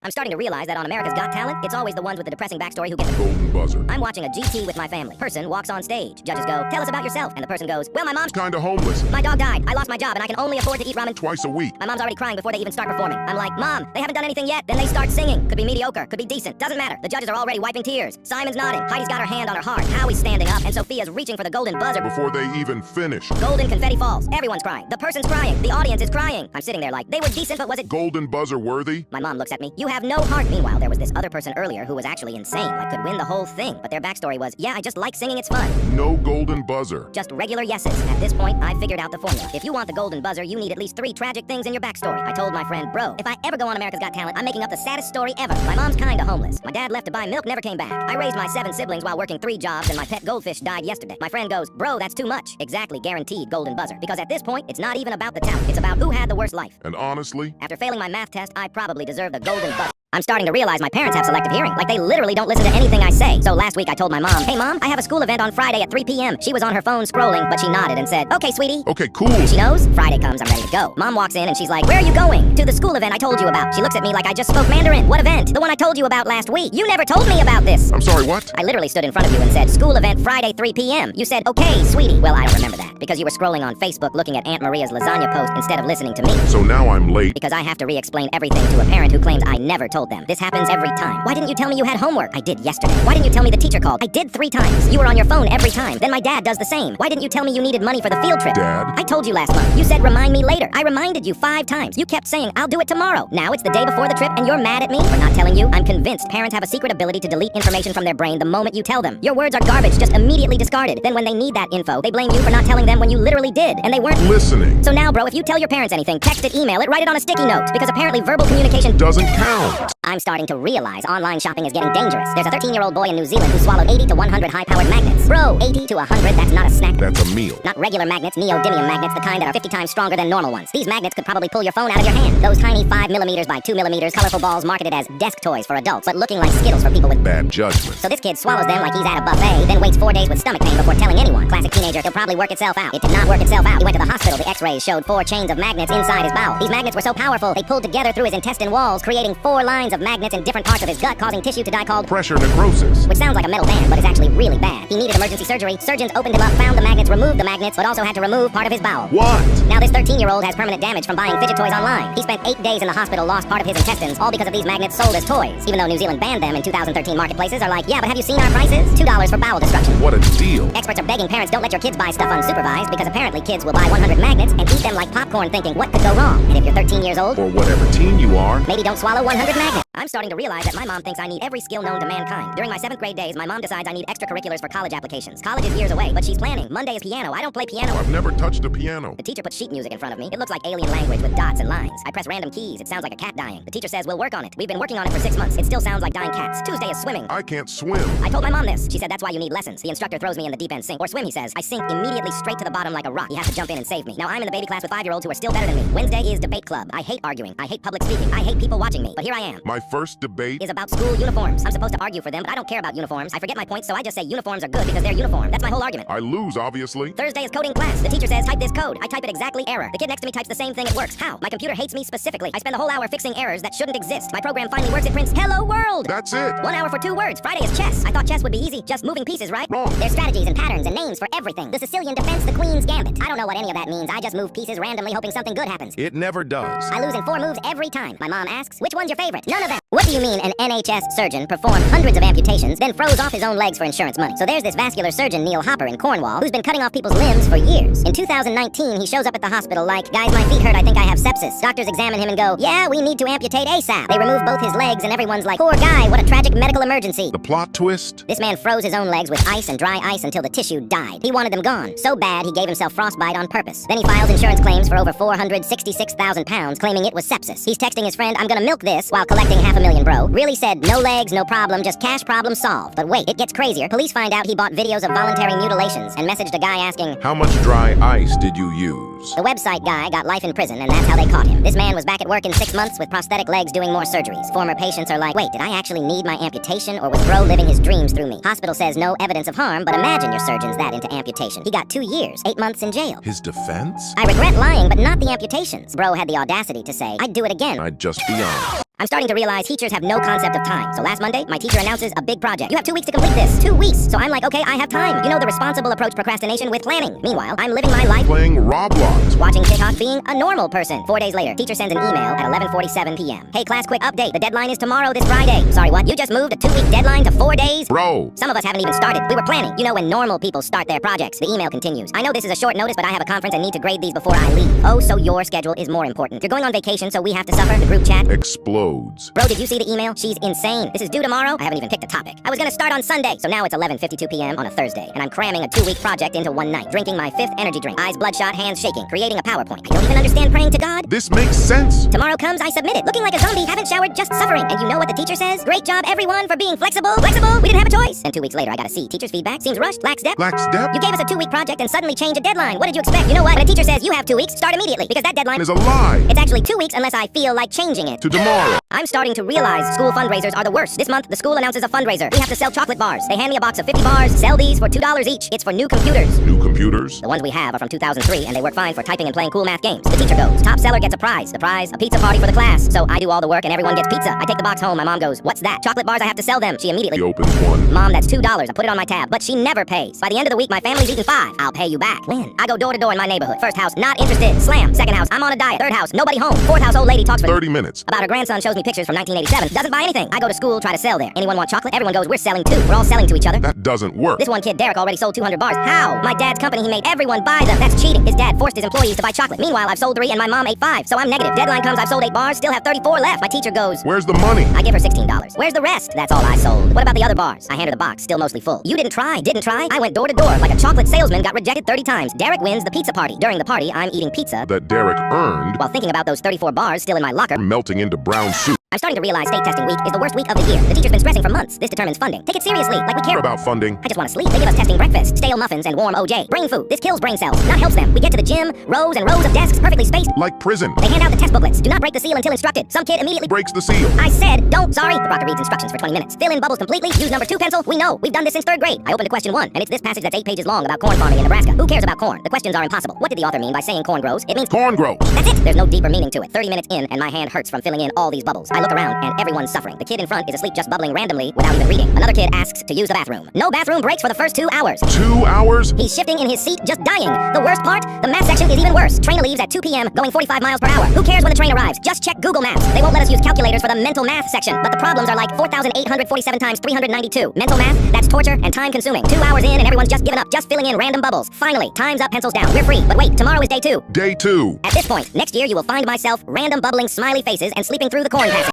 I'm starting to realize that on America's Got Talent, it's always the ones with the depressing backstory who get the golden buzzer. I'm watching a GT with my family. Person walks on stage. Judges go, tell us about yourself. And the person goes, well, my mom's Kinda homeless. My dog died. I lost my job and I can only afford to eat ramen Twice a week. My mom's already crying before they even start performing. I'm like, Mom, they haven't done anything yet. Then they start singing. Could be mediocre, could be decent. Doesn't matter. The judges are already wiping tears. Simon's nodding. Heidi's got her hand on her heart. Howie's standing up. And Sophia's reaching for the golden buzzer. Before they even finish. Golden confetti falls. Everyone's crying. The person's crying. The audience is crying. I'm sitting there like, they were decent, but was it Golden buzzer worthy? My mom looks at me. You have no heart. Meanwhile, there was this other person earlier who was actually insane. Like, could win the whole thing. But their backstory was, yeah, I just like singing, it's fun. No golden buzzer. Just regular yeses. At this point, I figured out the formula. If you want the golden buzzer, you need at least 3 tragic things in your backstory. I told my friend, bro, if I ever go on America's Got Talent, I'm making up the saddest story ever. My mom's kinda homeless. My dad left to buy milk, never came back. I raised my 7 siblings while working 3 jobs, and my pet goldfish died yesterday. My friend goes, bro, that's too much. Exactly, guaranteed golden buzzer. Because at this point, it's not even about the talent. It's about who had the worst life. And honestly, After failing my math test, I probably deserve the golden buzzer. I'm starting to realize my parents have selective hearing. Like, they literally don't listen to anything I say. So last week I told my mom, hey mom, I have a school event on Friday at 3 p.m. She was on her phone scrolling, but she nodded and said, okay, sweetie. okay, cool. She knows. Friday comes, I'm ready to go. Mom walks in and she's like, where are you going? To the school event I told you about. She looks at me like I just spoke Mandarin. What event? The one I told you about last week. You never told me about this. I'm sorry, what? I literally stood in front of you and said, school event Friday 3 p.m. You said, okay, sweetie. Well, I don't remember that, because you were scrolling on Facebook looking at Aunt Maria's lasagna post instead of listening to me. So now I'm late. Because I have to re-explain everything to a parent who claims I never told them. This happens every time. Why didn't you tell me you had homework? I did yesterday. Why didn't you tell me the teacher called? I did 3 times. You were on your phone every time. Then my dad does the same. Why didn't you tell me you needed money for the field trip? Dad? I told you last month. You said remind me later. I reminded you 5 times. You kept saying I'll do it tomorrow. Now it's the day before the trip and you're mad at me for not telling you? I'm convinced parents have a secret ability to delete information from their brain the moment you tell them. Your words are garbage, just immediately discarded. Then when they need that info, they blame you for not telling them when you literally did, and they weren't Listening. So now, bro, if you tell your parents anything, text it, email it, write it on a sticky note, because apparently verbal communication Doesn't count. I'm starting to realize online shopping is getting dangerous. There's a 13-year-old boy in New Zealand who swallowed 80 to 100 high-powered magnets. Bro, 80 to 100, that's not a snack. That's a meal. Not regular magnets, neodymium magnets, the kind that are 50 times stronger than normal ones. These magnets could probably pull your phone out of your hand. Those tiny 5mm by 2mm colorful balls marketed as desk toys for adults, but looking like Skittles for people with Bad judgment. So this kid swallows them like he's at a buffet, then waits 4 days with stomach pain before telling anyone. Classic teenager, he'll probably work itself out. It did not work itself out. He went to the hospital. The x-rays showed 4 chains of magnets inside his bowel. These magnets were so powerful, they pulled together through his intestine walls, creating 4 lines of magnets in different parts of his gut, causing tissue to die called Pressure necrosis. which sounds like a metal band, but it's actually really bad. He needed emergency surgery. Surgeons opened him up, found the magnets, removed the magnets, but also had to remove part of his bowel. What? Now this 13-year-old has permanent damage from buying fidget toys online. He spent 8 days in the hospital, lost part of his intestines, all because of these magnets sold as toys. Even though New Zealand banned them in 2013, marketplaces are like, yeah, but have you seen our prices? $2 for bowel destruction. What a deal. Experts are begging parents, don't let your kids buy stuff unsupervised, because apparently kids will buy 100 magnets and eat them like popcorn thinking, what could go wrong? And if you're 13 years old, Or whatever teen you are. maybe don't swallow 100 magnets. I'm starting to realize that my mom thinks I need every skill known to mankind. During my 7th grade days, my mom decides I need extracurriculars for college applications. College is years away, but she's planning. Monday is piano. I don't play piano. I've never touched a piano. The teacher puts sheet music in front of me. It looks like alien language with dots and lines. I press random keys. It sounds like a cat dying. The teacher says we'll work on it. We've been working on it for 6 months. It still sounds like dying cats. Tuesday is swimming. I can't swim. I told my mom this. She said that's why you need lessons. The instructor throws me in the deep end sink. Or swim, he says. I sink immediately straight to the bottom like a rock. He has to jump in and save me. Now I'm in the baby class with 5-year-olds who are still better than me. Wednesday is debate club. I hate arguing. I hate public speaking. I hate people watching me. But here I am. My first debate Is about school uniforms. I'm supposed to argue for them, but I don't care about uniforms. I forget my point, so I just say uniforms are good because they're uniform. That's my whole argument. I lose, obviously. Thursday is coding class. The teacher says, type this code. I type it exactly error. The kid next to me types the same thing. It works. How? My computer hates me specifically. I spend the whole hour fixing errors that shouldn't exist. My program finally works. It prints, hello world. That's it. 1 hour for 2 words. Friday is chess. I thought chess would be easy. Just moving pieces, right? Wrong. There's strategies and patterns and names for everything. The Sicilian defense, the Queen's gambit. I don't know what any of that means. I just move pieces randomly hoping something good happens. It never does. I lose in 4 moves every time. My mom asks, which one's your favorite? None of them. What do you mean an NHS surgeon performed hundreds of amputations, then froze off his own legs for insurance money? So there's this vascular surgeon, Neil Hopper in Cornwall, who's been cutting off people's limbs for years. In 2019, he shows up at the hospital like, guys, my feet hurt, I think I have sepsis. Doctors examine him and go, yeah, we need to amputate ASAP. They remove both his legs and everyone's like, poor guy, what a tragic medical emergency. The plot twist? This man froze his own legs with ice and dry ice until the tissue died. He wanted them gone. So bad, he gave himself frostbite on purpose. Then he files insurance claims for over £466,000, claiming it was sepsis. He's texting his friend, I'm gonna milk this, while collecting $500,000, bro. Really said, no legs, no problem, just cash problem solved. But wait, it gets crazier. Police find out he bought videos of voluntary mutilations and messaged a guy asking, How much dry ice did you use? the website guy got life in prison, and that's how they caught him. This man was back at work in 6 months with prosthetic legs doing more surgeries. Former patients are like, wait, did I actually need my amputation, or was bro living his dreams through me? Hospital says no evidence of harm, but imagine your surgeon's that into amputation. He got 2 years, 8 months in jail. His defense? I regret lying, but not the amputations. Bro had the audacity to say, I'd do it again. I'd just be honest. I'm starting to realize teachers have no concept of time. So last Monday, my teacher announces a big project. You have 2 weeks to complete this. 2 weeks. So I'm like, okay, I have time. You know, the responsible approach procrastination with planning. Meanwhile, I'm living my life Playing Roblox. watching TikTok, being a normal person. 4 days later, teacher sends an email at 11:47 p.m. Hey class, quick update. The deadline is tomorrow, this Friday. Sorry, what? You just moved a 2-week deadline to 4 days? Bro. Some of us haven't even started. We were planning. You know when normal people start their projects. The email continues. I know this is a short notice, but I have a conference and need to grade these before I leave. Oh, so your schedule is more important. You're going on vacation, so we have to suffer. The group chat. Explodes. Bro, did you see the email? She's insane. This is due tomorrow. I haven't even picked a topic. I was gonna start on Sunday, so now it's 11:52 p.m. on a Thursday, and I'm cramming a 2-week project into one night, drinking my 5th energy drink, eyes bloodshot, hands shaking, creating a PowerPoint. I don't even understand praying to God. This makes sense. Tomorrow comes, I submit it, looking like a zombie, haven't showered, just suffering. And you know what the teacher says? Great job, everyone, for being flexible. Flexible? We didn't have a choice. And 2 weeks later, I got a C. Teacher's feedback seems rushed, lacks depth. Lacks depth You gave us a 2-week project and suddenly change a deadline. What did you expect? You know what? When a teacher says you have 2 weeks, start immediately, because that deadline is a lie. it's actually 2 weeks unless I feel like changing it. To tomorrow. I'm starting to realize school fundraisers are the worst. This month, the school announces a fundraiser. We have to sell chocolate bars. They hand me a box of 50 bars. Sell these for $2 each. It's for new computers. New computers. The ones we have are from 2003, and they work fine for typing and playing cool math games. The teacher goes, top seller gets a prize. The prize, a pizza party for the class. So I do all the work, and everyone gets pizza. I take the box home. My mom goes, what's that? Chocolate bars, I have to sell them. She immediately, He opens one. Mom, that's $2. I put it on my tab, but she never pays. By the end of the week, my family's eating 5. I'll pay you back. When? I go door to door in my neighborhood. First house, not interested. Slam. Second house, I'm on a diet. Third house, nobody home. Fourth house, old lady talks for 30 minutes. about her grandson, shows me pictures from 1987. Doesn't buy anything. I go to school, try to sell there. Anyone want chocolate? Everyone goes, we're selling too. We're all selling to each other. That doesn't work. This one kid, Derek, already sold 200 bars. How? My dad's company, he made everyone buy them. That's cheating. His dad forced his employees to buy chocolate. Meanwhile, I've sold 3 and my mom ate 5. So I'm negative. Deadline comes, I've sold 8 bars, still have 34 left. My teacher goes, Where's the money? I give her $16. Where's the rest? That's all I sold. What about the other bars? I hand her the box, still mostly full. You didn't try. Didn't try? I went door to door like a chocolate salesman, got rejected 30 times. Derek wins the pizza party. During the party, I'm eating pizza That Derek earned while thinking about those 34 bars still in my locker. melting into brown soup. I'm starting to realize state testing week is the worst week of the year. The teacher's been stressing for months. This determines funding. Take it seriously, like we care. About funding. I just want to sleep. They give us testing breakfast, stale muffins, and warm OJ. Brain food. This kills brain cells, not helps them. We get to the gym, rows and rows of desks, perfectly spaced. Like prison. They hand out the test booklets. Do not break the seal until instructed. Some kid immediately Breaks the seal. I said, don't, sorry. The proctor reads instructions for 20 minutes. Fill in bubbles completely. Use number 2 pencil. We know. We've done this since 3rd grade. I opened to question 1, and it's this passage that's 8 pages long about corn farming in Nebraska. Who cares about corn? The questions are impossible. What did the author mean by saying corn grows? It means Corn grows. that's it. There's no deeper meaning to it. 30 minutes in, and my hand hurts from filling in all these bubbles. I look around, and everyone's suffering. The kid in front is asleep just bubbling randomly without even reading. Another kid asks to use the bathroom. No bathroom breaks for the first 2 hours. 2 hours? He's shifting in his seat, just dying. The worst part? The math section is even worse. Train leaves at 2 p.m., going 45 miles per hour. Who cares when the train arrives? Just check Google Maps. They won't let us use calculators for the mental math section, but the problems are like 4,847 times 392. Mental math? That's torture and time consuming. 2 hours in and everyone's just given up, just filling in random bubbles. Finally, time's up, pencils down. We're free. But wait, tomorrow is day 2. Day 2. At this point, next year you will find myself random bubbling smiley faces and sleeping through the corn passage.